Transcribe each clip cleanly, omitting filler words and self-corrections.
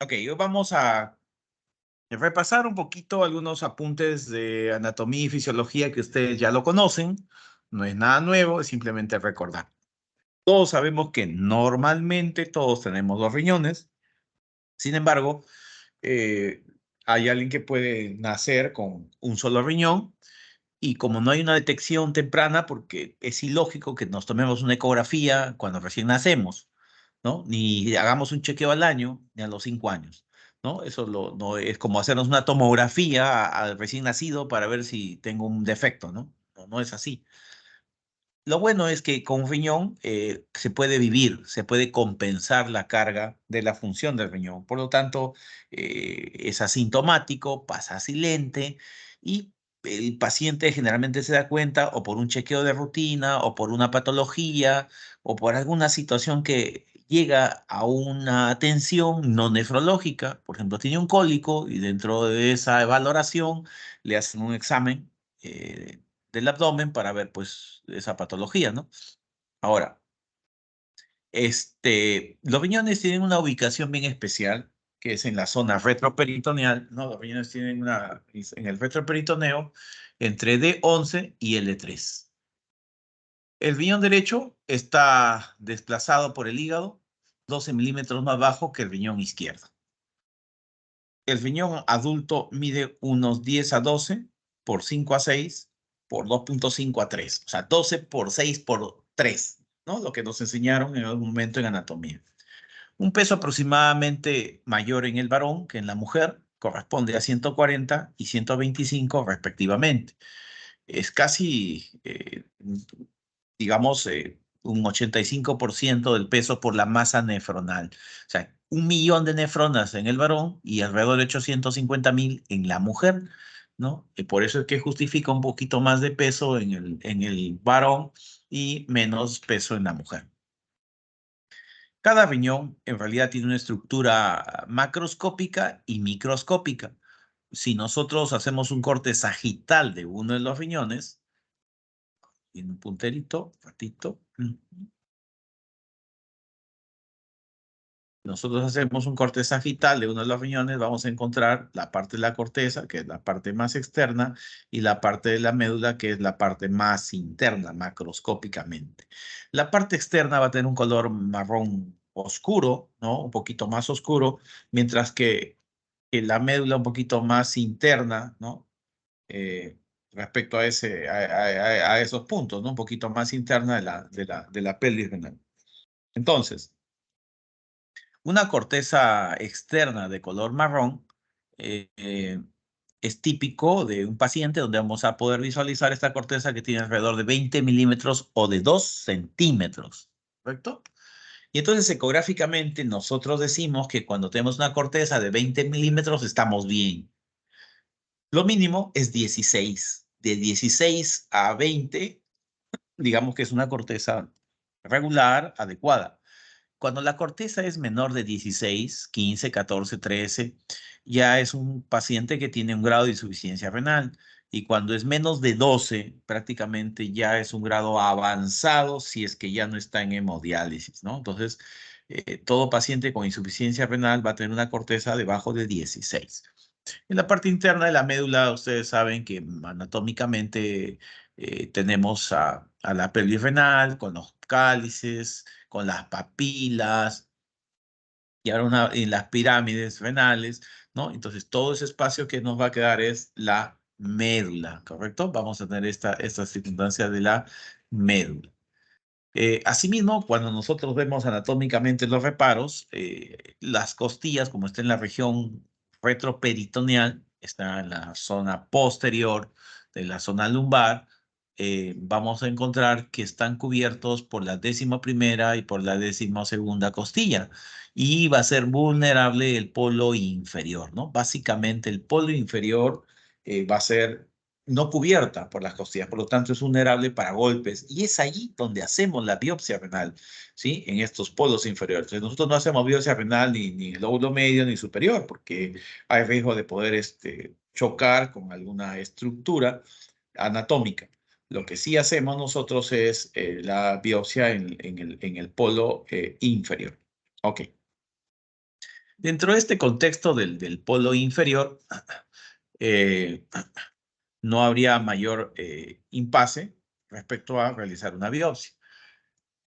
Ok, hoy vamos a repasar un poquito algunos apuntes de anatomía y fisiología que ustedes ya lo conocen. No es nada nuevo, es simplemente recordar. Todos sabemos que normalmente todos tenemos dos riñones. Sin embargo, eh, hay alguien que puede nacer con un solo riñón y como no hay una detección temprana, porque es ilógico que nos tomemos una ecografía cuando recién nacemos, ¿no? Ni hagamos un chequeo al año, ni a los 5 años, ¿no? No es como hacernos una tomografía al recién nacido para ver si tengo un defecto, ¿no? No, no es así. Lo bueno es que con un riñón se puede vivir, se puede compensar la carga de la función del riñón. Por lo tanto, es asintomático, pasa silente y el paciente generalmente se da cuenta o por un chequeo de rutina o por una patología o por alguna situación que llega a una atención no nefrológica. Por ejemplo, tiene un cólico y dentro de esa valoración le hacen un examen. Del abdomen para ver pues esa patología, ¿no? Ahora, los riñones tienen una ubicación bien especial, que es en la zona retroperitoneal, ¿no? Los riñones tienen en el retroperitoneo entre D11 y L3. El riñón derecho está desplazado por el hígado 12 milímetros más bajo que el riñón izquierdo. El riñón adulto mide unos 10 a 12 por 5 a 6 por 2.5 a 3. O sea, 12 por 6 por 3, ¿no? Lo que nos enseñaron en algún momento en anatomía. Un peso aproximadamente mayor en el varón que en la mujer, corresponde a 140 y 125 respectivamente. Es casi, digamos, un 85% del peso por la masa nefronal. O sea, 1 millón de nefronas en el varón y alrededor de 850.000 en la mujer, ¿no? Y por eso es que justifica un poquito más de peso en el varón y menos peso en la mujer. Cada riñón en realidad tiene una estructura macroscópica y microscópica. Si nosotros hacemos un corte sagital de uno de los riñones, en un punterito, ratito. Nosotros hacemos un corte sagital de uno de los riñones, vamos a encontrar la parte de la corteza, que es la parte más externa, y la parte de la médula, que es la parte más interna, macroscópicamente. La parte externa va a tener un color marrón oscuro, ¿no? Un poquito más oscuro, mientras que la médula un poquito más interna, ¿no? Eh, respecto a esos puntos, ¿no? Un poquito más interna de la pelvis renal. Entonces, una corteza externa de color marrón eh, eh, es típico de un paciente donde vamos a poder visualizar esta corteza que tiene alrededor de 20 milímetros o de 2 centímetros, ¿correcto? Y entonces ecográficamente nosotros decimos que cuando tenemos una corteza de 20 milímetros estamos bien. Lo mínimo es 16. De 16 a 20, digamos que es una corteza regular, adecuada. Cuando la corteza es menor de 16, 15, 14, 13, ya es un paciente que tiene un grado de insuficiencia renal. Y cuando es menos de 12, prácticamente ya es un grado avanzado si es que ya no está en hemodiálisis, ¿no? Entonces, todo paciente con insuficiencia renal va a tener una corteza debajo de 16. En la parte interna de la médula, ustedes saben que anatómicamente tenemos a la pelvis renal con los cálices, con las papilas y ahora en las pirámides renales, ¿no? Entonces, todo ese espacio que nos va a quedar es la médula, ¿correcto? Vamos a tener esta circunstancia de la médula. Asimismo, cuando nosotros vemos anatómicamente los reparos, las costillas, como está en la región retroperitoneal, está en la zona posterior de la zona lumbar, vamos a encontrar que están cubiertos por la 11ª y por la 12ª costilla y va a ser vulnerable el polo inferior, ¿no? Básicamente el polo inferior va a ser no cubierta por las costillas, por lo tanto es vulnerable para golpes y es allí donde hacemos la biopsia renal, ¿sí? En estos polos inferiores. Entonces, nosotros no hacemos biopsia renal ni lóbulo medio ni superior porque hay riesgo de poder chocar con alguna estructura anatómica. Lo que sí hacemos nosotros es la biopsia en el polo inferior. Ok. Dentro de este contexto del polo inferior, eh, no habría mayor impasse respecto a realizar una biopsia.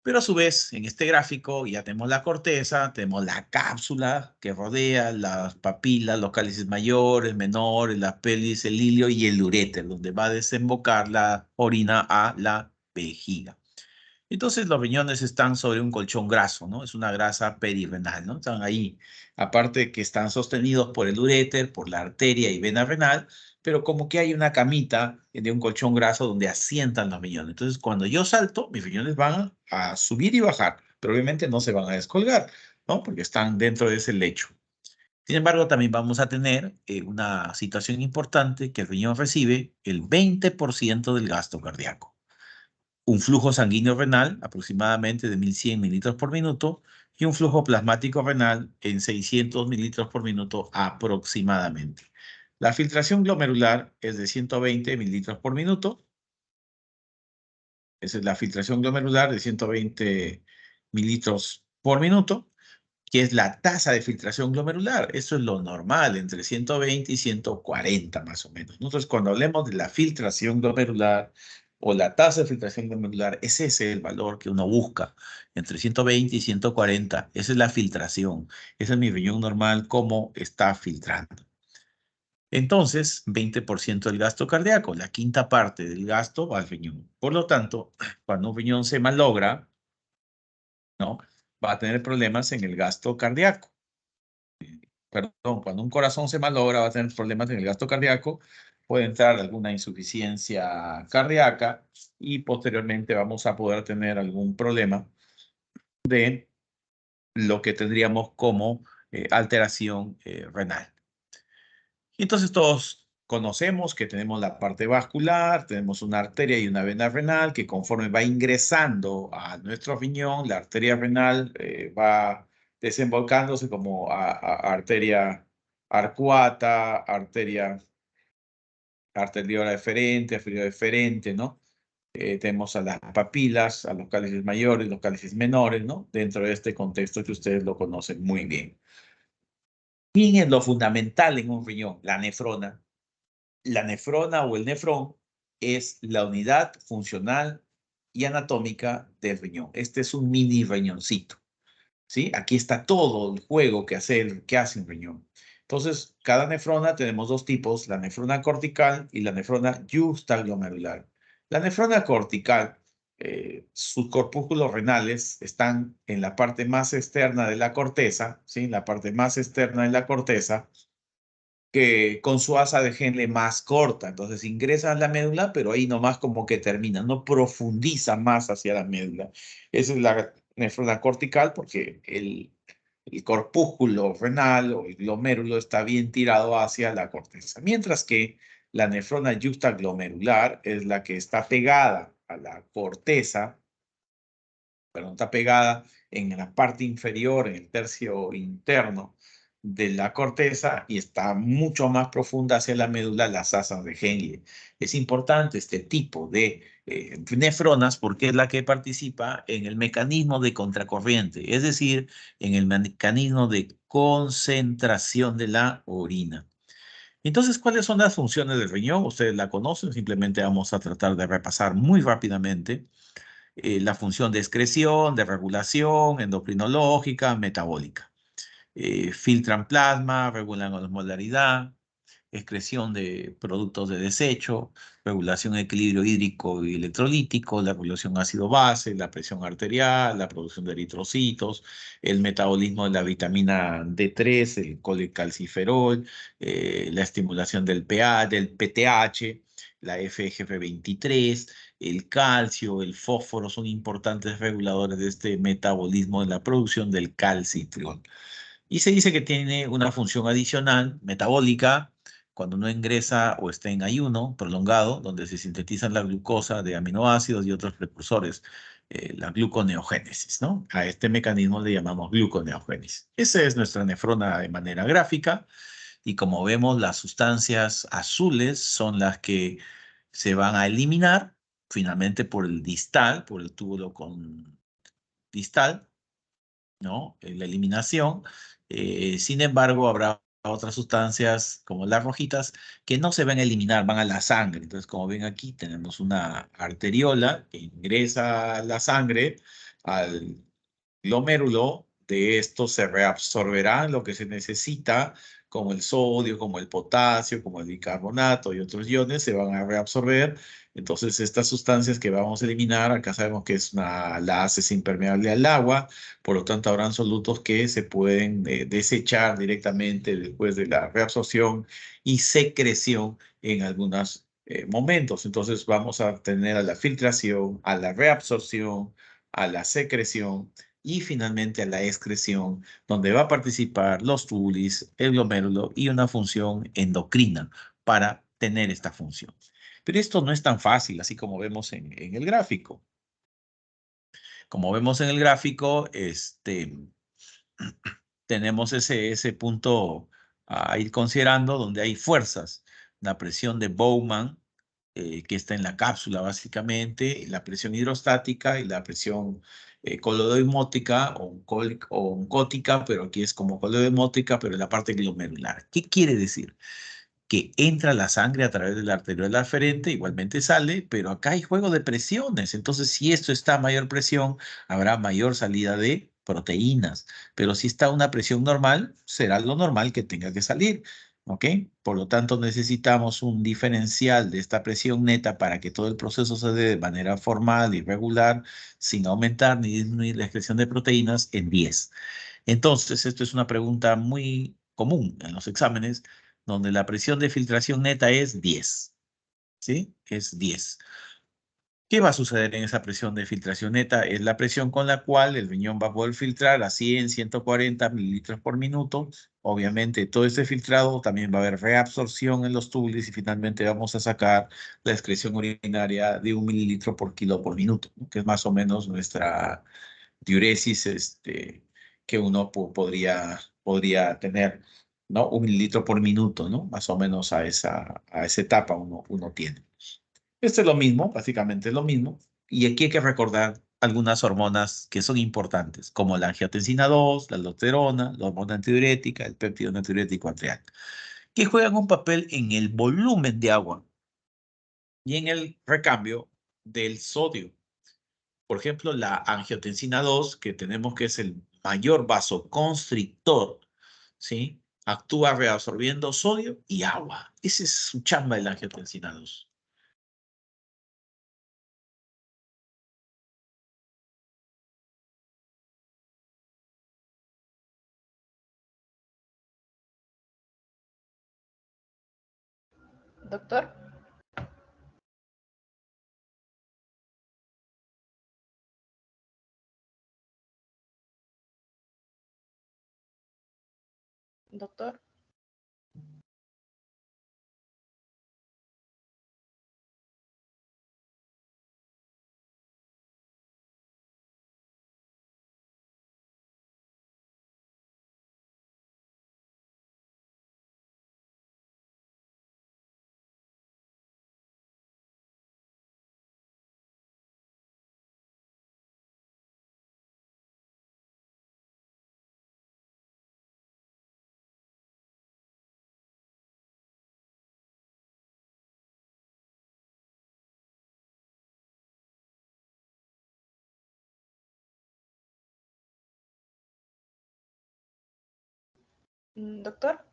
Pero a su vez, en este gráfico ya tenemos la corteza, tenemos la cápsula que rodea las papilas, los cálices mayores, menores, la pelvis, el hilio y el uréter, donde va a desembocar la orina a la vejiga. Entonces los riñones están sobre un colchón graso, ¿no? Es una grasa perirenal, ¿no? Están ahí, aparte que están sostenidos por el uréter, por la arteria y vena renal, pero como que hay una camita de un colchón graso donde asientan los riñones. Entonces cuando yo salto, mis riñones van a subir y bajar, pero obviamente no se van a descolgar, ¿no? Porque están dentro de ese lecho. Sin embargo, también vamos a tener una situación importante que el riñón recibe el 20% del gasto cardíaco, un flujo sanguíneo renal aproximadamente de 1100 mililitros por minuto y un flujo plasmático renal en 600 mililitros por minuto aproximadamente. La filtración glomerular es de 120 mililitros por minuto. Esa es la filtración glomerular de 120 mililitros por minuto, que es la tasa de filtración glomerular. Eso es lo normal, entre 120 y 140 más o menos. Entonces, cuando hablemos de la filtración glomerular o la tasa de filtración glomerular, ese es el valor que uno busca, entre 120 y 140. Esa es la filtración. Ese es mi riñón normal, cómo está filtrando. Entonces, 20% del gasto cardíaco, la quinta parte del gasto va al riñón. Por lo tanto, cuando un riñón se malogra, ¿no? Va a tener problemas en el gasto cardíaco. Perdón, cuando un corazón se malogra, va a tener problemas en el gasto cardíaco, puede entrar alguna insuficiencia cardíaca y posteriormente vamos a poder tener algún problema de lo que tendríamos como alteración renal. Y entonces todos conocemos que tenemos la parte vascular, tenemos una arteria y una vena renal que conforme va ingresando a nuestro riñón, la arteria renal va desembolcándose como arteria arcuata, arteria arteriola deferente, arteriola deferente, ¿no? Tenemos a las papilas, a los cálices mayores, los cálices menores, ¿no? Dentro de este contexto que ustedes lo conocen muy bien. ¿Quién es lo fundamental en un riñón? La nefrona. La nefrona o el nefrón es la unidad funcional y anatómica del riñón. Este es un mini riñoncito, ¿sí? Aquí está todo el juego que hace un riñón. Entonces, cada nefrona tenemos dos tipos, la nefrona cortical y la nefrona justaglomerular. La nefrona cortical, sus corpúsculos renales están en la parte más externa de la corteza, ¿sí? La parte más externa de la corteza, que con su asa de Henle más corta. Entonces ingresa a la médula, pero ahí nomás como que termina, no profundiza más hacia la médula. Esa es la nefrona cortical porque el corpúsculo renal o el glomérulo está bien tirado hacia la corteza. Mientras que la nefrona justaglomerular es la que está pegada a la corteza, pero está pegada en la parte inferior, en el tercio interno de la corteza y está mucho más profunda hacia la médula, las asas de Henle. Es importante este tipo de nefronas porque es la que participa en el mecanismo de contracorriente, es decir, en el mecanismo de concentración de la orina. Entonces, ¿cuáles son las funciones del riñón? Ustedes la conocen, simplemente vamos a tratar de repasar muy rápidamente la función de excreción, de regulación, endocrinológica, metabólica. Filtran plasma, regulan la osmolaridad, excreción de productos de desecho, regulación de equilibrio hídrico y electrolítico, la regulación ácido-base, la presión arterial, la producción de eritrocitos, el metabolismo de la vitamina D3, el colecalciferol, la estimulación del pH, del PTH, la FGF23, el calcio, el fósforo son importantes reguladores de este metabolismo de la producción del calcitriol. Y se dice que tiene una función adicional metabólica cuando uno ingresa o está en ayuno prolongado, donde se sintetizan la glucosa de aminoácidos y otros precursores, la gluconeogénesis, ¿no? A este mecanismo le llamamos gluconeogénesis. Esa es nuestra nefrona de manera gráfica y como vemos, las sustancias azules son las que se van a eliminar finalmente por el distal, por el túbulo con distal, ¿no? En la eliminación. Sin embargo, habrá otras sustancias como las rojitas que no se van a eliminar, van a la sangre. Entonces, como ven aquí, tenemos una arteriola que ingresa la sangre al glomérulo. De esto se reabsorberá lo que se necesita, como el sodio, como el potasio, como el bicarbonato y otros iones, se van a reabsorber. Entonces, estas sustancias que vamos a eliminar, acá sabemos que la ACE es impermeable al agua, por lo tanto, habrán solutos que se pueden desechar directamente después de la reabsorción y secreción en algunos momentos. Entonces, vamos a tener a la filtración, a la reabsorción, a la secreción y finalmente a la excreción, donde va a participar los tubulis, el glomérulo y una función endocrina para tener esta función. Pero esto no es tan fácil, así como vemos en el gráfico. Como vemos en el gráfico, tenemos ese punto a ir considerando donde hay fuerzas. La presión de Bowman, que está en la cápsula básicamente, la presión hidrostática y la presión coloidemótica o oncótica, pero aquí es como coloidemótica, pero en la parte glomerular. ¿Qué quiere decir? Que entra la sangre a través de la arteriola aferente, igualmente sale, pero acá hay juego de presiones. Entonces, si esto está a mayor presión, habrá mayor salida de proteínas. Pero si está a una presión normal, será lo normal que tenga que salir. ¿Ok? Por lo tanto, necesitamos un diferencial de esta presión neta para que todo el proceso se dé de manera formal y regular, sin aumentar ni disminuir la excreción de proteínas en 10. Entonces, esto es una pregunta muy común en los exámenes, donde la presión de filtración neta es 10, ¿sí? Es 10. ¿Qué va a suceder en esa presión de filtración neta? Es la presión con la cual el riñón va a poder filtrar a 100, 140 mililitros por minuto. Obviamente, todo este filtrado también va a haber reabsorción en los túbulos y finalmente vamos a sacar la excreción urinaria de 1 mililitro por kilo por minuto, ¿no? Que es más o menos nuestra diuresis que uno podría tener, ¿no? 1 mililitro por minuto, ¿no? Más o menos a esa etapa uno tiene. Esto es lo mismo, básicamente es lo mismo. Y aquí hay que recordar algunas hormonas que son importantes, como la angiotensina 2, la aldosterona, la hormona antidiurética, el péptido natriurético atrial, que juegan un papel en el volumen de agua y en el recambio del sodio. Por ejemplo, la angiotensina 2, que tenemos que es el mayor vasoconstrictor, ¿sí? Actúa reabsorbiendo sodio y agua. Esa es su chamba de la angiotensina 2. Doctor, doctor, doctor.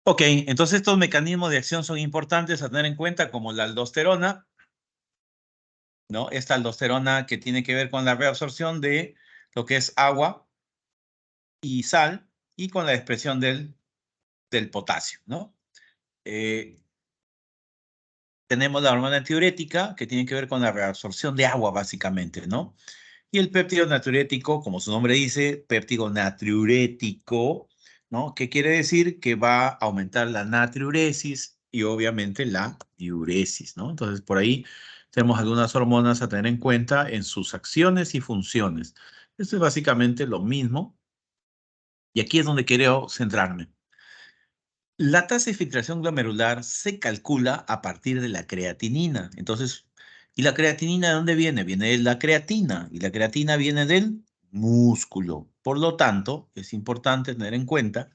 Ok, entonces estos mecanismos de acción son importantes a tener en cuenta, como la aldosterona, ¿no? Esta aldosterona que tiene que ver con la reabsorción de lo que es agua y sal y con la expresión del potasio, ¿no? Tenemos la hormona antidiurética que tiene que ver con la reabsorción de agua, básicamente, ¿no? Y el péptido natriurético, como su nombre dice, péptido natriurético, ¿no? ¿Qué quiere decir? Que va a aumentar la natriuresis y obviamente la diuresis, ¿no? Entonces, por ahí tenemos algunas hormonas a tener en cuenta en sus acciones y funciones. Esto es básicamente lo mismo. Y aquí es donde quiero centrarme. La tasa de filtración glomerular se calcula a partir de la creatinina. Entonces, ¿y la creatinina de dónde viene? Viene de la creatina y la creatina viene del músculo. Por lo tanto, es importante tener en cuenta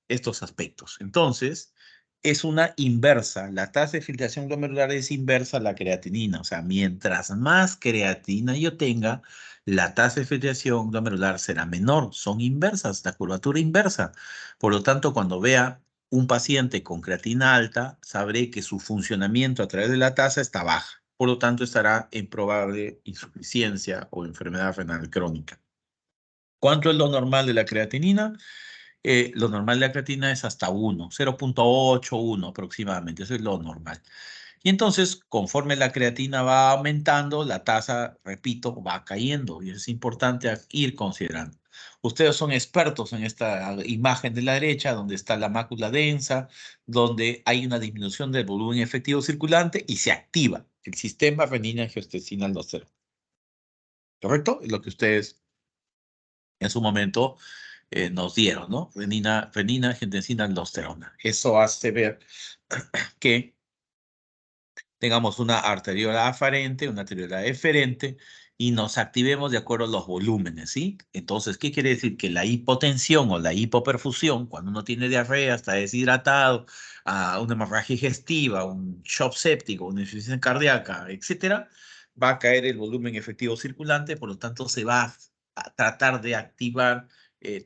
estos aspectos. Entonces, es una inversa. La tasa de filtración glomerular es inversa a la creatinina. O sea, mientras más creatina yo tenga, la tasa de filtración glomerular será menor. Son inversas, la curvatura inversa. Por lo tanto, cuando vea un paciente con creatina alta, sabré que su funcionamiento a través de la tasa está baja. Por lo tanto, estará en probable insuficiencia o enfermedad renal crónica. ¿Cuánto es lo normal de la creatinina? Lo normal de la creatina es hasta 1, 0.8, 1 aproximadamente, eso es lo normal. Y entonces, conforme la creatina va aumentando, la tasa, repito, va cayendo y es importante ir considerando. Ustedes son expertos en esta imagen de la derecha, donde está la mácula densa, donde hay una disminución del volumen efectivo circulante y se activa el sistema renina-angiotensina-aldosterona. ¿Correcto? Es lo que ustedes en su momento nos dieron, ¿no? Renina, angiotensina, aldosterona. Eso hace ver que tengamos una arteriola aferente, una arteriola eferente y nos activemos de acuerdo a los volúmenes, ¿sí? Entonces, ¿qué quiere decir? Que la hipotensión o la hipoperfusión, cuando uno tiene diarrea, está deshidratado, una hemorragia digestiva, un shock séptico, una insuficiencia cardíaca, etcétera, va a caer el volumen efectivo circulante, por lo tanto, se va a tratar de activar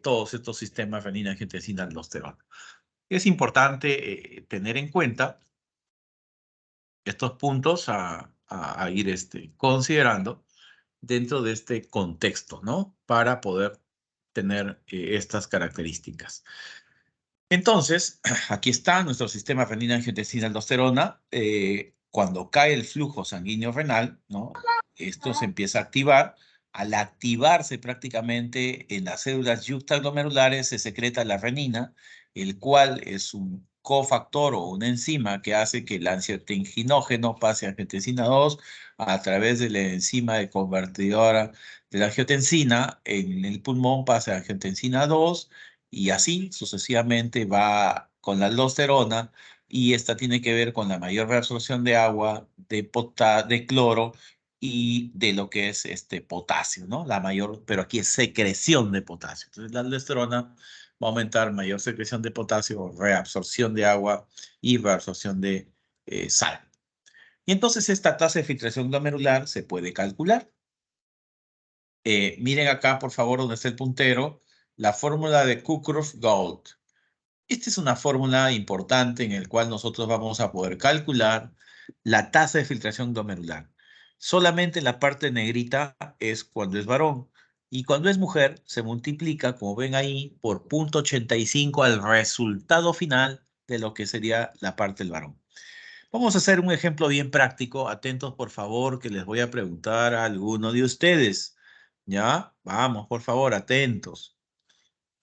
todos estos sistemas renina, angiotensina, aldosterona. Es importante tener en cuenta estos puntos a ir considerando dentro de este contexto, ¿no? Para poder tener estas características. Entonces, aquí está nuestro sistema renina-angiotensina-aldosterona. Cuando cae el flujo sanguíneo renal, ¿no? Esto se empieza a activar. Al activarse prácticamente en las células yuxtaglomerulares se secreta la renina, el cual es un cofactor o una enzima que hace que el angiotensinógeno pase a angiotensina 2 a través de la enzima de convertidora de la angiotensina en el pulmón pase a angiotensina 2 y así sucesivamente va con la aldosterona y esta tiene que ver con la mayor reabsorción de agua, de cloro y de lo que es potasio, ¿no? La mayor, pero aquí es secreción de potasio. Entonces la aldosterona va a aumentar mayor secreción de potasio, reabsorción de agua y reabsorción de sal. Y entonces esta tasa de filtración glomerular se puede calcular. Miren acá, por favor, donde está el puntero, la fórmula de Cookroff-Gault. Esta es una fórmula importante en la cual nosotros vamos a poder calcular la tasa de filtración glomerular. Solamente la parte negrita es cuando es varón y cuando es mujer se multiplica, como ven ahí, por 0.85 al resultado final de lo que sería la parte del varón. Vamos a hacer un ejemplo bien práctico. Atentos, por favor, que les voy a preguntar a alguno de ustedes. ¿Ya? Vamos, por favor, atentos.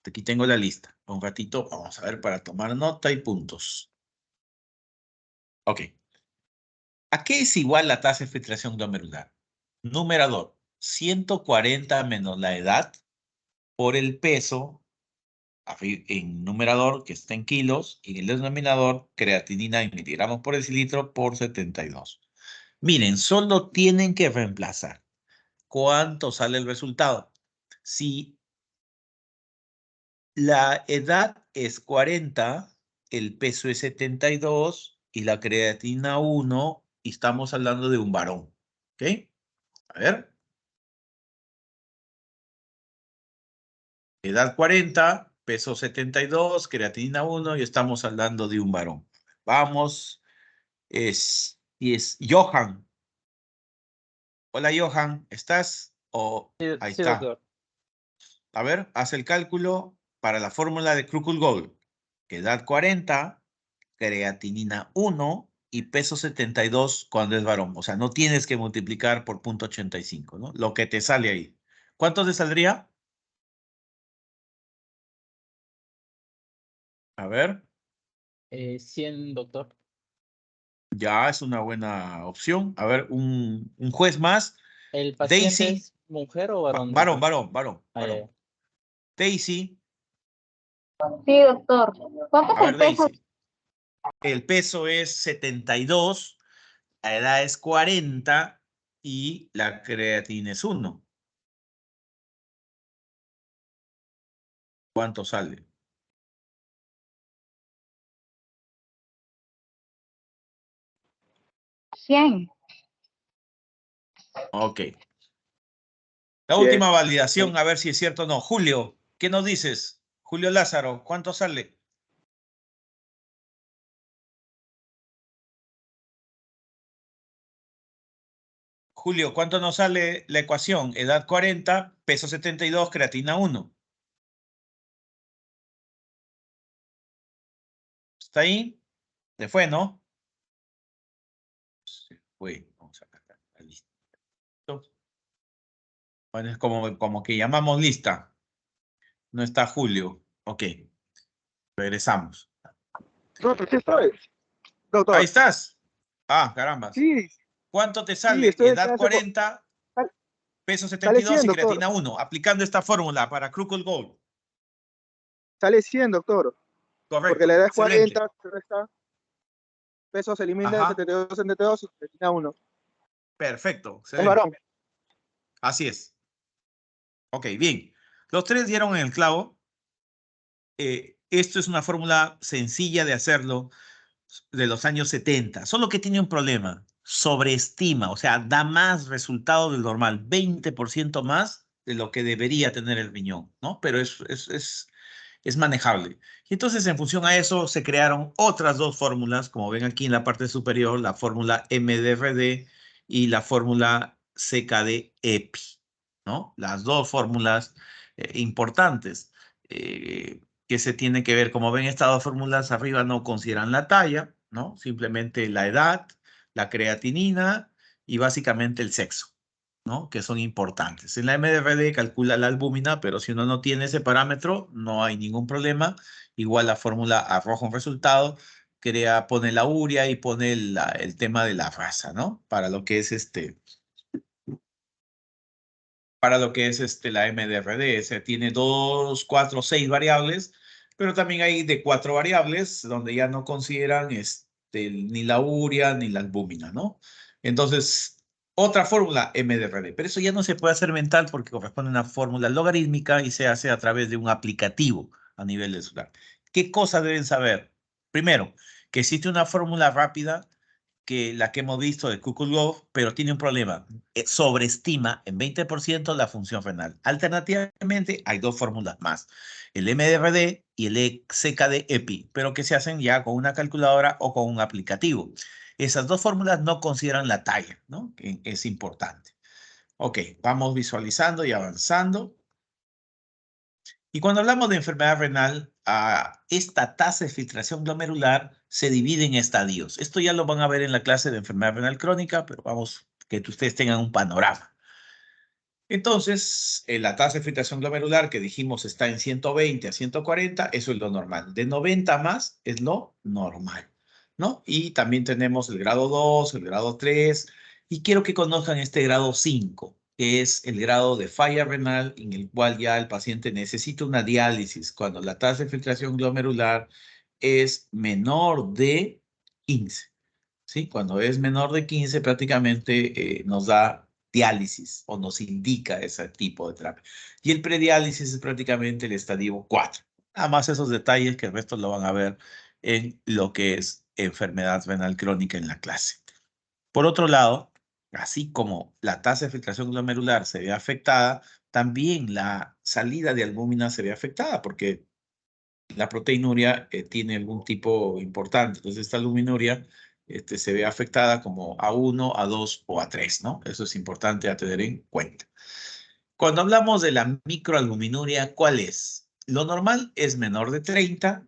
Aquí tengo la lista. Un ratito, vamos a ver para tomar nota y puntos. Ok. ¿A qué es igual la tasa de filtración glomerular? Numerador, 140 menos la edad por el peso en numerador, que está en kilos, y en el denominador, creatinina en miligramos por decilitro por 72. Miren, solo tienen que reemplazar. ¿Cuánto sale el resultado? Si la edad es 40, el peso es 72 y la creatina 1, y estamos hablando de un varón. ¿Ok? A ver. Edad 40, peso 72, creatinina 1 y estamos hablando de un varón. Vamos, es Johan. Hola Johan, ¿estás? Sí, Ahí sí, está. doctor. A ver, haz el cálculo para la fórmula de Crooked Gold. Edad 40, creatinina 1 y peso 72 cuando es varón. O sea, no tienes que multiplicar por 0.85, ¿no? Lo que te sale ahí. ¿Cuánto te saldría? A ver, 100, doctor. ya es una buena opción. A ver, un juez más. ¿El paciente Daisy, es mujer o varón, varón, doctor? varón, varón, Ah, ya, varón. ya. Daisy, Sí, doctor. ¿Cuánto es a el ver, peso? Daisy. El peso es 72, la edad es 40 y la creatina es 1. ¿Cuánto sale? ¿100? Ok. La 100. última validación, a ver si es cierto o no. Julio, ¿qué nos dices? Julio Lázaro, ¿cuánto sale? Julio, ¿cuánto nos sale la ecuación? Edad 40, peso 72, creatina 1. ¿Está ahí? Se fue, ¿no? Se fue. Vamos a sacar la lista. Bueno, es como que llamamos lista. No está Julio. Ok, regresamos. Doctor, ¿qué estoy? Ahí Doctor, estás. Ah, carambas. sí, ¿Cuánto te sí, sale? estoy en Edad clase. 40, peso Sale 72 100, y doctor. creatina 1. Aplicando esta fórmula para Crooked Gold. Sale 100, doctor. Porque la Correcto, edad es excelente. 40, se resta, peso se elimina de Ajá. 72 y termina 1. Perfecto, Es excelente. varón. Así es. Ok, bien. Los tres dieron en el clavo. Esto es una fórmula sencilla de hacerlo de los años 70. Solo que tiene un problema. Sobreestima, o sea, da más resultado del normal, 20% más de lo que debería tener el riñón, ¿no? Pero es manejable. Y entonces, en función a eso, se crearon otras dos fórmulas, como ven aquí en la parte superior, la fórmula MDRD y la fórmula CKD-EPI, ¿no? Las dos fórmulas importantes que se tienen que ver. Como ven, estas dos fórmulas arriba no consideran la talla, ¿no? Simplemente la edad, la creatinina y básicamente el sexo, ¿no? Que son importantes. En la MDRD calcula la albúmina, pero si uno no tiene ese parámetro, no hay ningún problema. Igual la fórmula arroja un resultado, pone la urea y pone el tema de la raza, ¿no? Para lo que es la MDRD. Se tiene 2, 4, 6 variables, pero también hay de 4 variables donde ya no consideran ni la urea ni la albúmina, ¿no? Entonces, otra fórmula MDRD, pero eso ya no se puede hacer mental porque corresponde a una fórmula logarítmica y se hace a través de un aplicativo a nivel del celular. ¿Qué cosas deben saber? Primero, que existe una fórmula rápida que la que hemos visto de Kukulov, pero tiene un problema. Sobreestima en 20% la función renal. Alternativamente, hay dos fórmulas más, el MDRD y el CKD-EPI, pero que se hacen ya con una calculadora o con un aplicativo. Esas dos fórmulas no consideran la talla, ¿no? Que es importante. Ok, vamos visualizando y avanzando. Y cuando hablamos de enfermedad renal, esta tasa de filtración glomerular se divide en estadios. Esto ya lo van a ver en la clase de enfermedad renal crónica, pero vamos, que ustedes tengan un panorama. Entonces, la tasa de filtración glomerular que dijimos está en 120 a 140, eso es lo normal. De 90 más es lo normal, ¿no? Y también tenemos el grado 2, el grado 3, y quiero que conozcan este grado 5, que es el grado de falla renal en el cual ya el paciente necesita una diálisis cuando la tasa de filtración glomerular es menor de 15. ¿Sí? Cuando es menor de 15, prácticamente nos da diálisis o nos indica ese tipo de terapia. Y el prediálisis es prácticamente el estadio 4. Nada más esos detalles que el resto lo van a ver en lo que es enfermedad renal crónica en la clase. Por otro lado, así como la tasa de filtración glomerular se ve afectada, también la salida de albúmina se ve afectada porque la proteinuria tiene algún tipo importante. Entonces, esta albuminuria se ve afectada como A1, A2 o A3, ¿no? Eso es importante a tener en cuenta. Cuando hablamos de la microalbuminuria, ¿cuál es? Lo normal es menor de 30,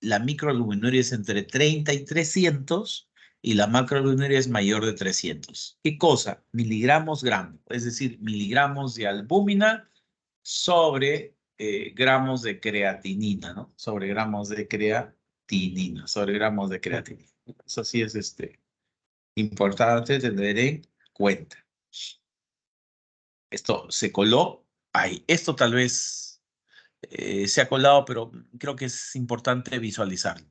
la microalbuminuria es entre 30 y 300 y la macroalbuminuria es mayor de 300. ¿Qué cosa? Miligramos gramo, es decir, miligramos de albúmina sobre gramos de creatinina, ¿no? Sobre gramos de creatinina, sobre gramos de creatinina. Eso sí es importante tener en cuenta. Esto se coló ahí. Esto tal vez se ha colado, pero creo que es importante visualizarlo.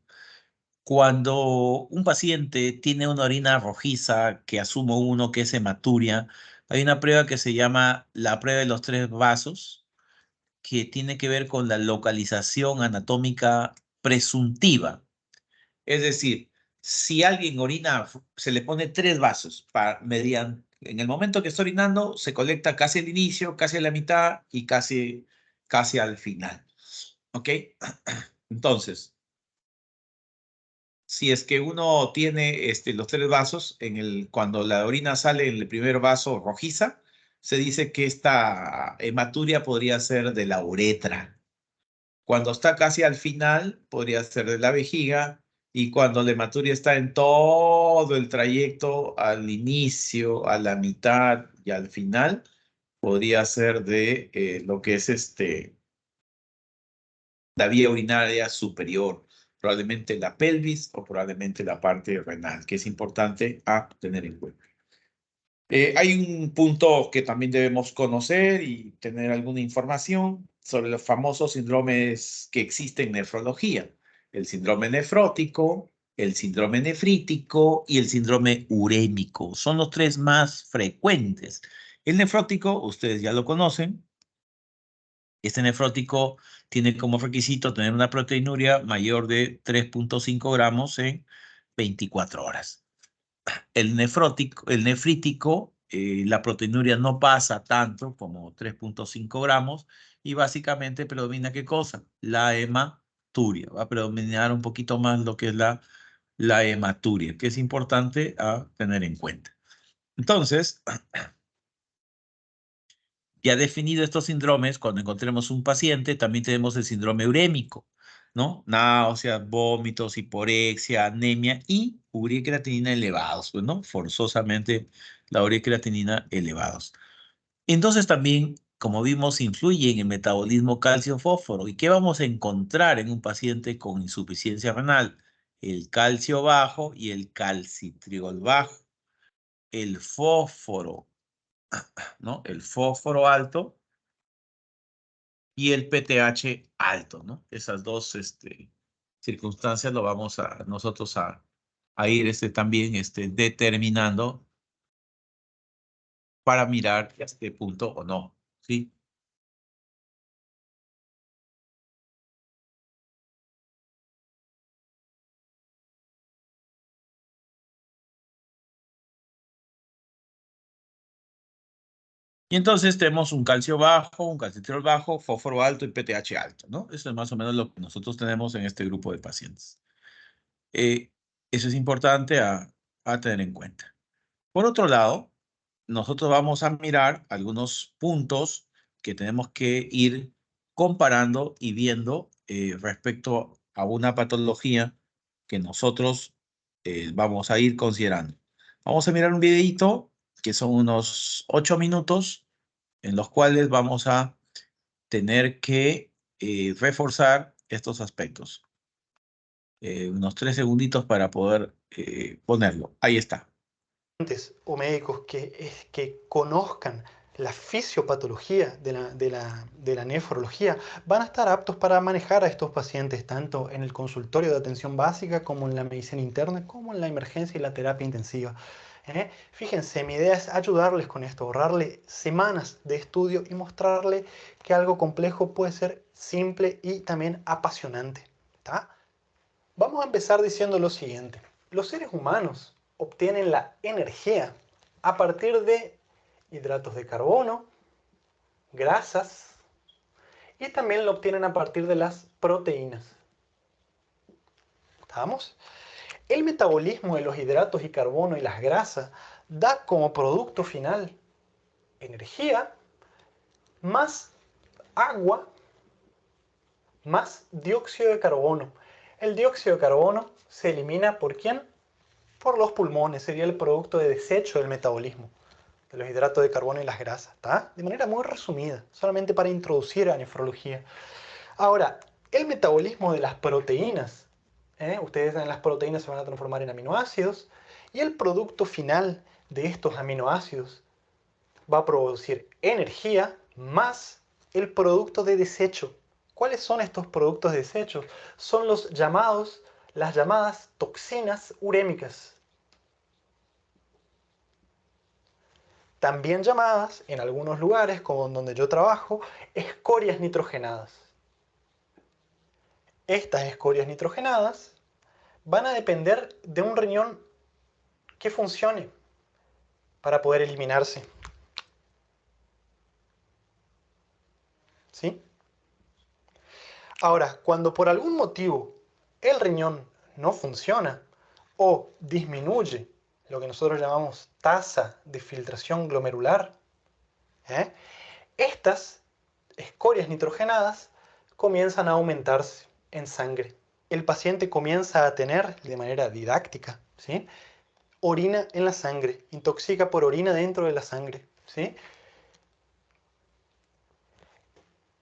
Cuando un paciente tiene una orina rojiza, que asumo uno que es hematuria, hay una prueba que se llama la prueba de los 3 vasos, que tiene que ver con la localización anatómica presuntiva. Es decir, si alguien orina, se le pone 3 vasos en el momento que está orinando, se colecta casi al inicio, casi a la mitad y casi al final. ¿Ok? Entonces, si es que uno tiene los 3 vasos, cuando la orina sale en el primer vaso rojiza, se dice que esta hematuria podría ser de la uretra. Cuando está casi al final, podría ser de la vejiga. Y cuando la hematuria está en todo el trayecto, al inicio, a la mitad y al final, podría ser de lo que es la vía urinaria superior, probablemente la pelvis o probablemente la parte renal, que es importante a tener en cuenta. Hay un punto que también debemos conocer y tener alguna información sobre los famosos síndromes que existen en nefrología. El síndrome nefrótico, el síndrome nefrítico y el síndrome urémico. Son los 3 más frecuentes. El nefrótico, ustedes ya lo conocen. Este nefrótico tiene como requisito tener una proteinuria mayor de 3.5 gramos en 24 horas. El nefrítico, la proteinuria no pasa tanto como 3.5 gramos y básicamente predomina ¿qué cosa? La hematuria. Va a predominar un poquito más lo que es la hematuria, que es importante a tener en cuenta. Entonces, ya definido estos síndromes, cuando encontremos un paciente, también tenemos el síndrome urémico, ¿no? Náuseas, vómitos, hiporexia, anemia y urea y creatinina elevados, pues, ¿no? Forzosamente la urea y creatinina elevados. Entonces también, como vimos, influye en el metabolismo calcio-fósforo. ¿Y qué vamos a encontrar en un paciente con insuficiencia renal? El calcio bajo y el calcitriol bajo. El fósforo, ¿no? El fósforo alto y el PTH alto, ¿no? Esas dos circunstancias lo vamos nosotros a ir también determinando para mirar a este punto o no, ¿sí? Y entonces tenemos un calcio bajo, un calcitriol bajo, fósforo alto y PTH alto, ¿no? Eso es más o menos lo que nosotros tenemos en este grupo de pacientes. Eso es importante a tener en cuenta. Por otro lado, nosotros vamos a mirar algunos puntos que tenemos que ir comparando y viendo respecto a una patología que nosotros vamos a ir considerando. Vamos a mirar un videito que son unos 8 minutos en los cuales vamos a tener que reforzar estos aspectos. Unos 3 segunditos para poder ponerlo. Ahí está. O médicos que conozcan la fisiopatología de la nefrología van a estar aptos para manejar a estos pacientes tanto en el consultorio de atención básica como en la medicina interna, como en la emergencia y la terapia intensiva. Fíjense, mi idea es ayudarles con esto, ahorrarle semanas de estudio y mostrarle que algo complejo puede ser simple y también apasionante. ¿Tá? Vamos a empezar diciendo lo siguiente. Los seres humanos obtienen la energía a partir de hidratos de carbono, grasas y también lo obtienen a partir de las proteínas. ¿Estamos? El metabolismo de los hidratos y carbono y las grasas da como producto final energía más agua más dióxido de carbono. El dióxido de carbono se elimina ¿por quién? Por los pulmones. Sería el producto de desecho del metabolismo de los hidratos de carbono y las grasas. ¿Está? De manera muy resumida, solamente para introducir a nefrología. Ahora, el metabolismo de las proteínas. Ustedes saben, las proteínas se van a transformar en aminoácidos y el producto final de estos aminoácidos va a producir energía más el producto de desecho. ¿Cuáles son estos productos de desecho? Son las llamadas toxinas urémicas. También llamadas, en algunos lugares, como donde yo trabajo, escorias nitrogenadas. Estas escorias nitrogenadas van a depender de un riñón que funcione para poder eliminarse. ¿Sí? Ahora, cuando por algún motivo el riñón no funciona o disminuye lo que nosotros llamamos tasa de filtración glomerular, estas escorias nitrogenadas comienzan a aumentarse en sangre. El paciente comienza a tener, de manera didáctica, ¿sí?, orina en la sangre, intoxica por orina dentro de la sangre, ¿sí?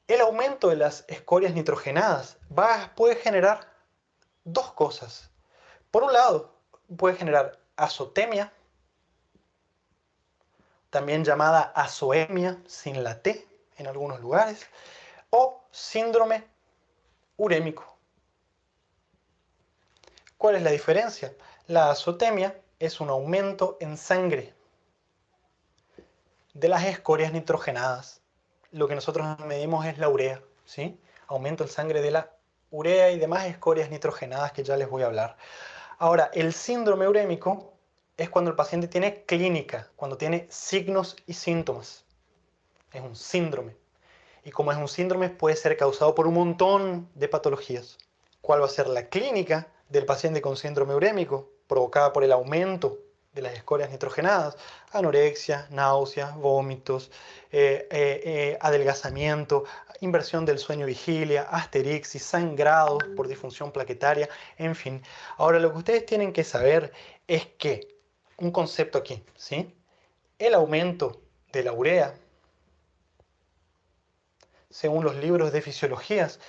El aumento de las escorias nitrogenadas puede generar dos cosas. Por un lado, puede generar azotemia, también llamada azoemia sin la T en algunos lugares, o síndrome urémico. ¿Cuál es la diferencia? La azotemia es un aumento en sangre de las escorias nitrogenadas. Lo que nosotros medimos es la urea, ¿sí? Aumento en sangre de la urea y demás escorias nitrogenadas que ya les voy a hablar. Ahora, el síndrome urémico es cuando el paciente tiene clínica, cuando tiene signos y síntomas. Es un síndrome. Y como es un síndrome, puede ser causado por un montón de patologías. ¿Cuál va a ser la clínica del paciente con síndrome urémico? Provocada por el aumento de las escorias nitrogenadas: anorexia, náuseas, vómitos, adelgazamiento, inversión del sueño-vigilia, asterixis, sangrados por disfunción plaquetaria, en fin. Ahora, lo que ustedes tienen que saber es que, un concepto aquí, ¿sí?, el aumento de la urea, según los libros de fisiologías,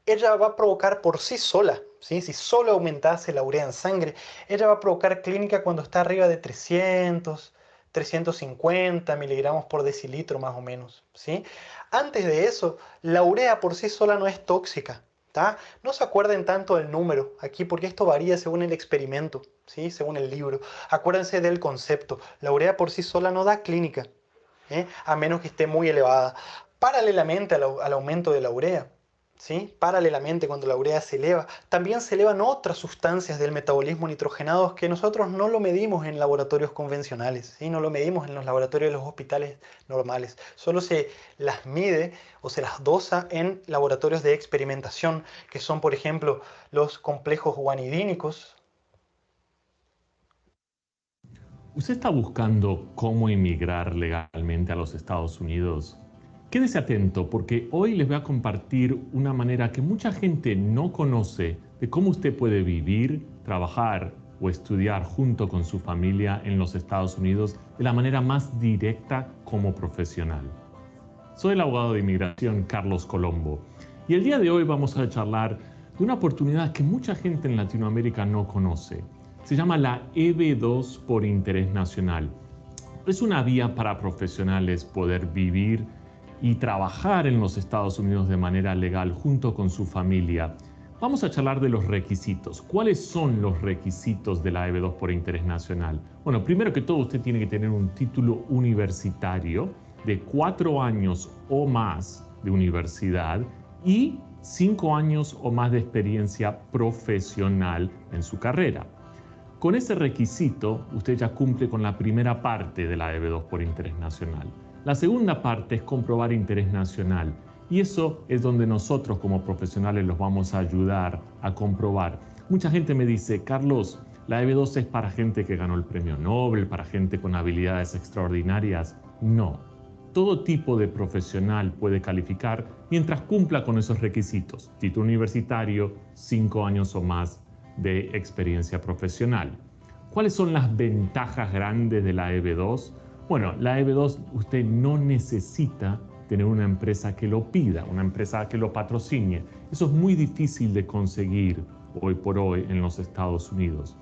ella va a provocar por sí sola, ¿sí?, si solo aumentase la urea en sangre, ella va a provocar clínica cuando está arriba de 300, 350 miligramos por decilitro más o menos, ¿sí? Antes de eso, la urea por sí sola no es tóxica, ¿tá? No se acuerden tanto del número aquí porque esto varía según el experimento, ¿sí?, según el libro. Acuérdense del concepto. La urea por sí sola no da clínica, a menos que esté muy elevada. Paralelamente al aumento de la urea, ¿sí?, paralelamente cuando la urea se eleva, también se elevan otras sustancias del metabolismo nitrogenados que nosotros no lo medimos en laboratorios convencionales, ¿sí?, no lo medimos en los laboratorios de los hospitales normales. Solo se las mide o se las dosa en laboratorios de experimentación, que son, por ejemplo, los complejos guanidínicos. ¿Usted está buscando cómo emigrar legalmente a los Estados Unidos? Quédese atento porque hoy les voy a compartir una manera que mucha gente no conoce de cómo usted puede vivir, trabajar o estudiar junto con su familia en los Estados Unidos de la manera más directa como profesional. Soy el abogado de inmigración Carlos Colombo y el día de hoy vamos a charlar de una oportunidad que mucha gente en Latinoamérica no conoce. Se llama la EB-2 por interés nacional. Es una vía para profesionales poder vivir y trabajar en los Estados Unidos de manera legal junto con su familia. Vamos a charlar de los requisitos. ¿Cuáles son los requisitos de la EB-2 por interés nacional? Bueno, primero que todo, usted tiene que tener un título universitario de 4 años o más de universidad y 5 años o más de experiencia profesional en su carrera. Con ese requisito, usted ya cumple con la primera parte de la EB-2 por interés nacional. La segunda parte es comprobar interés nacional y eso es donde nosotros como profesionales los vamos a ayudar a comprobar. Mucha gente me dice, Carlos, la EB2 es para gente que ganó el premio Nobel, para gente con habilidades extraordinarias. No. Todo tipo de profesional puede calificar mientras cumpla con esos requisitos. Título universitario, 5 años o más de experiencia profesional. ¿Cuáles son las ventajas grandes de la EB2? Bueno, la EB2 usted no necesita tener una empresa que lo pida, una empresa que lo patrocine. Eso es muy difícil de conseguir hoy por hoy en los Estados Unidos.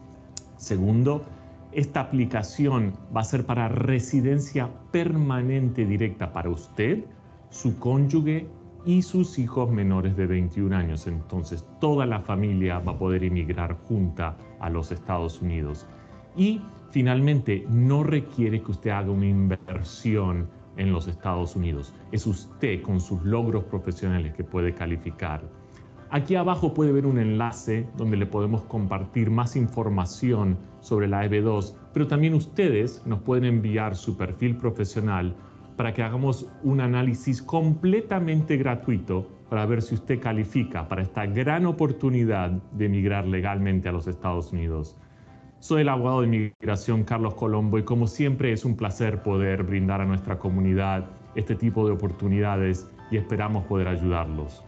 Segundo, esta aplicación va a ser para residencia permanente directa para usted, su cónyuge y sus hijos menores de 21 años. Entonces, toda la familia va a poder emigrar junta a los Estados Unidos. Y finalmente, no requiere que usted haga una inversión en los Estados Unidos. Es usted con sus logros profesionales que puede calificar. Aquí abajo puede ver un enlace donde le podemos compartir más información sobre la EB2, pero también ustedes nos pueden enviar su perfil profesional para que hagamos un análisis completamente gratuito para ver si usted califica para esta gran oportunidad de emigrar legalmente a los Estados Unidos. Soy el abogado de inmigración Carlos Colombo y como siempre es un placer poder brindar a nuestra comunidad este tipo de oportunidades y esperamos poder ayudarlos.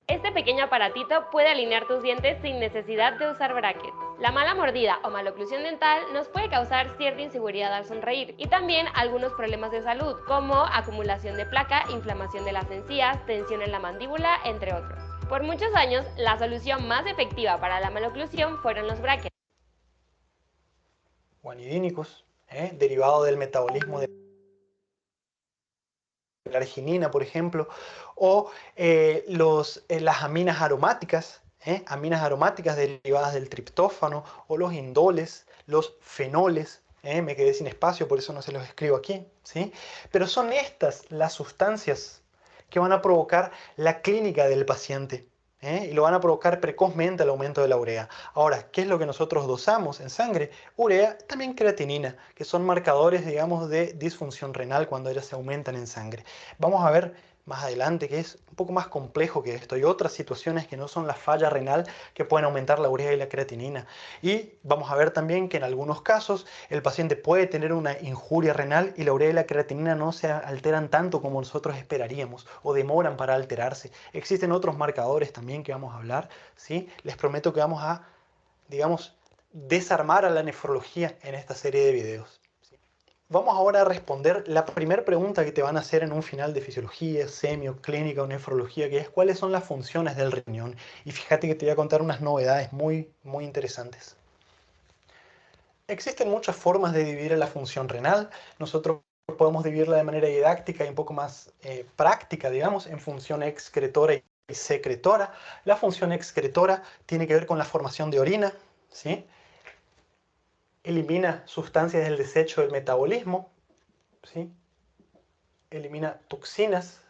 Este pequeño aparatito puede alinear tus dientes sin necesidad de usar brackets. La mala mordida o maloclusión dental nos puede causar cierta inseguridad al sonreír y también algunos problemas de salud como acumulación de placa, inflamación de las encías, tensión en la mandíbula, entre otros. Por muchos años, la solución más efectiva para la maloclusión fueron los brackets. Guanidínicos, derivado del metabolismo de la arginina, por ejemplo, o las aminas aromáticas derivadas del triptófano, o los indoles, los fenoles. Me quedé sin espacio, por eso no se los escribo aquí, ¿sí? Pero son estas las sustancias que van a provocar la clínica del paciente. Y lo van a provocar precozmente el aumento de la urea. Ahora, ¿qué es lo que nosotros dosamos en sangre? Urea, también creatinina, que son marcadores, digamos, de disfunción renal cuando ellas se aumentan en sangre. Vamos a ver más adelante que es un poco más complejo que esto. Hay otras situaciones que no son la falla renal que pueden aumentar la urea y la creatinina. Y vamos a ver también que en algunos casos el paciente puede tener una injuria renal y la urea y la creatinina no se alteran tanto como nosotros esperaríamos o demoran para alterarse. Existen otros marcadores también que vamos a hablar, ¿sí? Les prometo que vamos a, digamos, desarmar a la nefrología en esta serie de videos. Vamos ahora a responder la primera pregunta que te van a hacer en un final de fisiología, semio, clínica o nefrología, que es ¿cuáles son las funciones del riñón? Y fíjate que te voy a contar unas novedades muy interesantes. Existen muchas formas de dividir la función renal. Nosotros podemos dividirla de manera didáctica y un poco más práctica, digamos, en función excretora y secretora. La función excretora tiene que ver con la formación de orina, ¿sí? Elimina sustancias del desecho del metabolismo, ¿sí? Elimina toxinas,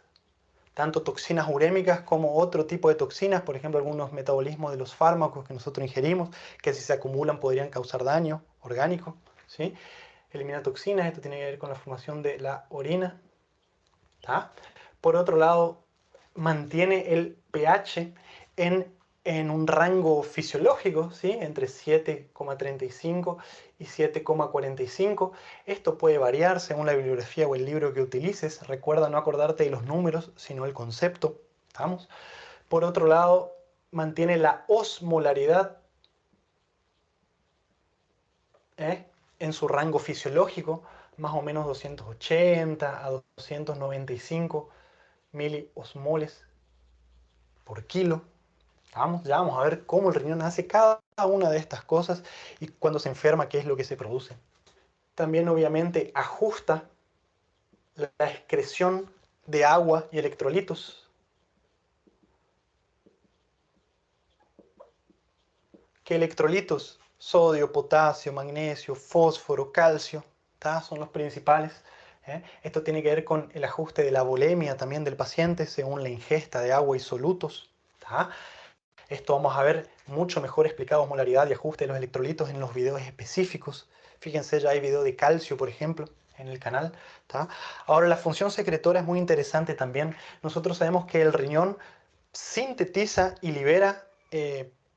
tanto toxinas urémicas como otro tipo de toxinas, por ejemplo, algunos metabolismos de los fármacos que nosotros ingerimos, que si se acumulan podrían causar daño orgánico, ¿sí? Elimina toxinas, esto tiene que ver con la formación de la orina, ¿tá? Por otro lado, mantiene el pH en un rango fisiológico, ¿sí? Entre 7,35 y 7,45. Esto puede variar según la bibliografía o el libro que utilices. Recuerda no acordarte de los números, sino el concepto. ¿Estamos? Por otro lado, mantiene la osmolaridad en su rango fisiológico, más o menos 280 a 295 miliosmoles por kilo. Ya vamos a ver cómo el riñón hace cada una de estas cosas y cuando se enferma, qué es lo que se produce. También, obviamente, ajusta la excreción de agua y electrolitos. ¿Qué electrolitos? Sodio, potasio, magnesio, fósforo, calcio, ¿tá? Son los principales. Esto tiene que ver con el ajuste de la volemia también del paciente según la ingesta de agua y solutos, ¿tá? Esto vamos a ver mucho mejor explicado osmolaridad y ajuste de los electrolitos en los videos específicos. Fíjense, ya hay video de calcio, por ejemplo, en el canal. ¿Tá? Ahora, la función secretora es muy interesante también. Nosotros sabemos que el riñón sintetiza y libera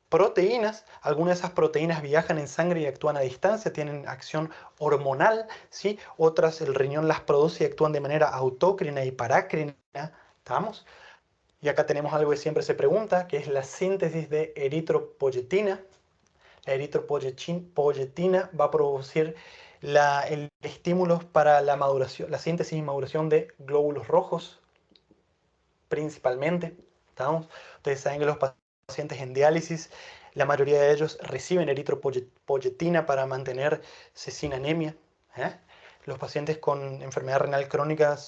proteínas. Algunas de esas proteínas viajan en sangre y actúan a distancia, tienen acción hormonal, ¿sí? Otras el riñón las produce y actúan de manera autócrina y parácrina. ¿Estamos? Y acá tenemos algo que siempre se pregunta, que es la síntesis de eritropoyetina. La eritropoyetina va a producir el estímulo para la maduración, la síntesis y maduración de glóbulos rojos, principalmente. ¿Estamos? Ustedes saben que los pacientes en diálisis, la mayoría de ellos reciben eritropoyetina para mantenerse sin anemia. Los pacientes con enfermedad renal crónica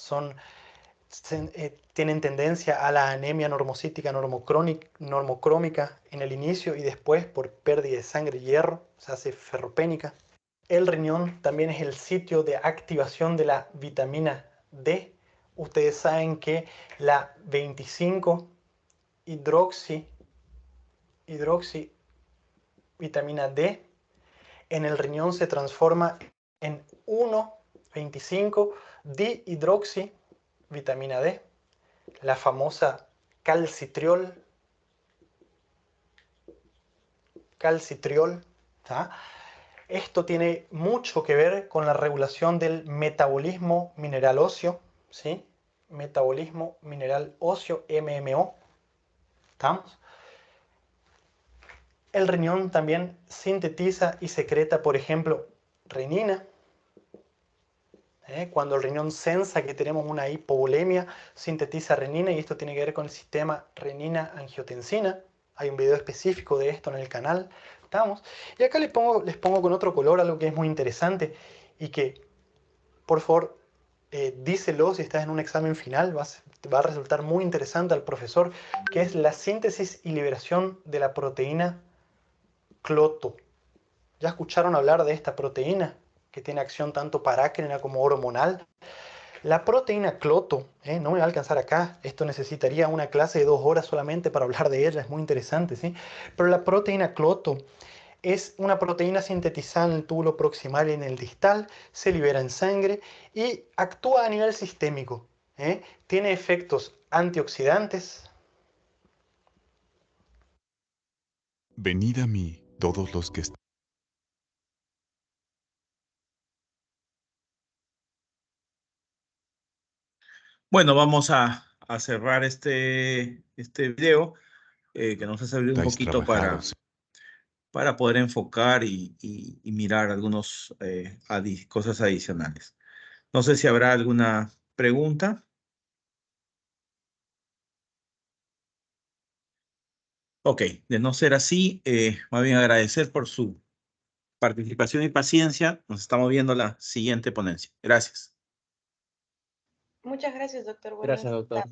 tienen tendencia a la anemia normocítica, normocrómica en el inicio y después por pérdida de sangre y hierro, se hace ferropénica. El riñón también es el sitio de activación de la vitamina D. Ustedes saben que la 25-hidroxi vitamina D en el riñón se transforma en 1,25-dihidroxi vitamina D, la famosa calcitriol. ¿Tá? Esto tiene mucho que ver con la regulación del metabolismo mineral óseo, ¿sí? Metabolismo mineral óseo, MMO. ¿Estamos? El riñón también sintetiza y secreta, por ejemplo, renina. Cuando el riñón sensa que tenemos una hipovolemia, sintetiza renina y esto tiene que ver con el sistema renina-angiotensina. Hay un video específico de esto en el canal. ¿Estamos? Y acá les pongo con otro color algo que es muy interesante y que, por favor, díselo si estás en un examen final, va a resultar muy interesante al profesor, que es la síntesis y liberación de la proteína cloto. ¿Ya escucharon hablar de esta proteína que tiene acción tanto parácrina como hormonal? La proteína cloto, no me va a alcanzar acá, esto necesitaría una clase de 2 horas solamente para hablar de ella, es muy interesante, ¿sí? Pero la proteína cloto es una proteína sintetizada en el túbulo proximal y en el distal, se libera en sangre y actúa a nivel sistémico. Tiene efectos antioxidantes. Venid a mí, todos los que están. Bueno, vamos a cerrar este video que nos ha servido un poquito para poder enfocar y mirar algunos cosas adicionales. No sé si habrá alguna pregunta. Ok, de no ser así, más bien agradecer por su participación y paciencia. Nos estamos viendo la siguiente ponencia. Gracias. Muchas gracias, doctor. Gracias, doctor.